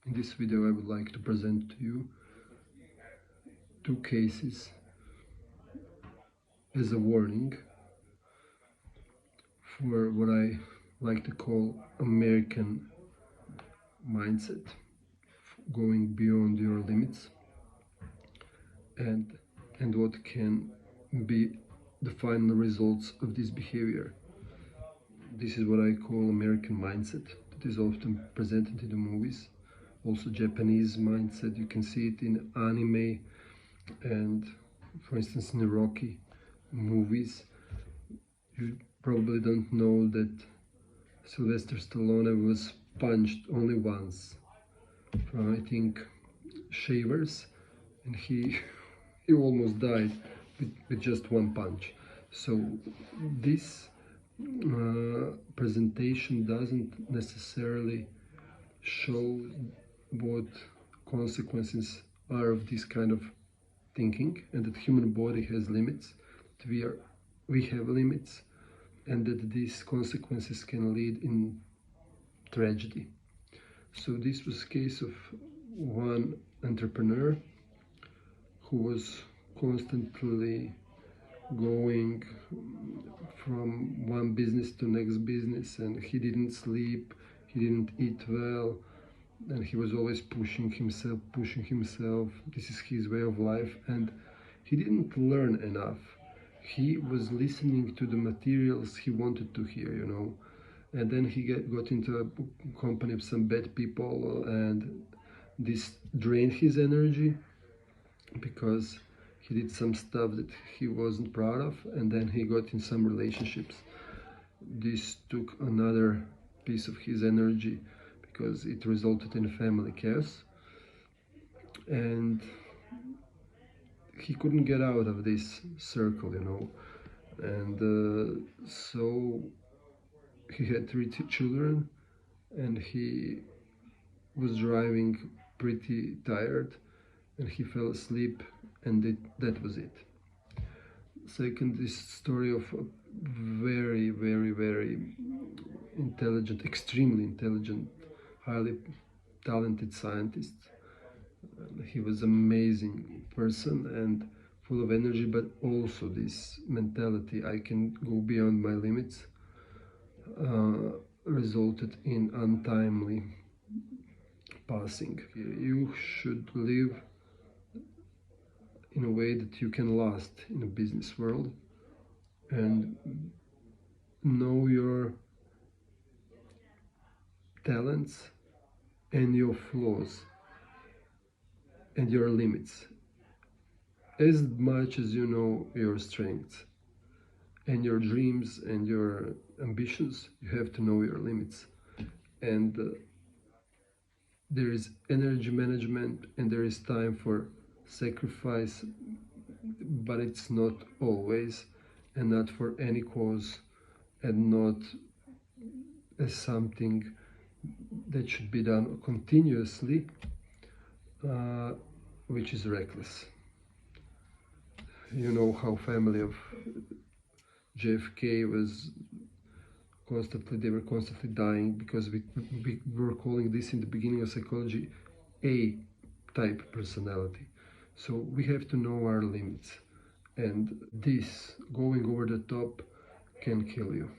In this video I would like to present to you two cases as a warning for what I like to call American mindset, going beyond your limits, and what can be the final results of this behavior. This is what I call American mindset, that is often presented in the movies. Also Japanese mindset, you can see it in anime and, for instance, in the Rocky movies. You probably don't know that Sylvester Stallone was punched only once from, I think, shavers, and he almost died with just one punch. So this presentation doesn't necessarily show what consequences are of this kind of thinking, and that human body has limits, that we have limits, and that these consequences can lead in tragedy. So this was a case of one entrepreneur who was constantly going from one business to next business, and he didn't sleep, he didn't eat well, and he was always pushing himself. This is his way of life, and he didn't learn enough. He was listening to the materials he wanted to hear, and then he got into a company of some bad people, and this drained his energy because he did some stuff that he wasn't proud of, and then he got in some relationships. This took another piece of his energy because it resulted in family chaos, and he couldn't get out of this circle, and so he had three children, and he was driving pretty tired, and he fell asleep, and that was it. Second, this story of a very, very, very intelligent, extremely intelligent, highly talented scientist. He was an amazing person and full of energy, but also this mentality, I can go beyond my limits, resulted in untimely passing. You should live in a way that you can last in the business world, and know your talents and your flaws and your limits as much as you know your strengths and your dreams and your ambitions. You have to know your limits, and there is energy management, and there is time for sacrifice, but it's not always, and not for any cause, and not as something that should be done continuously, which is reckless. You know how family of JFK was they were constantly dying because we were calling this in the beginning of psychology A-type personality. So we have to know our limits, and this going over the top can kill you.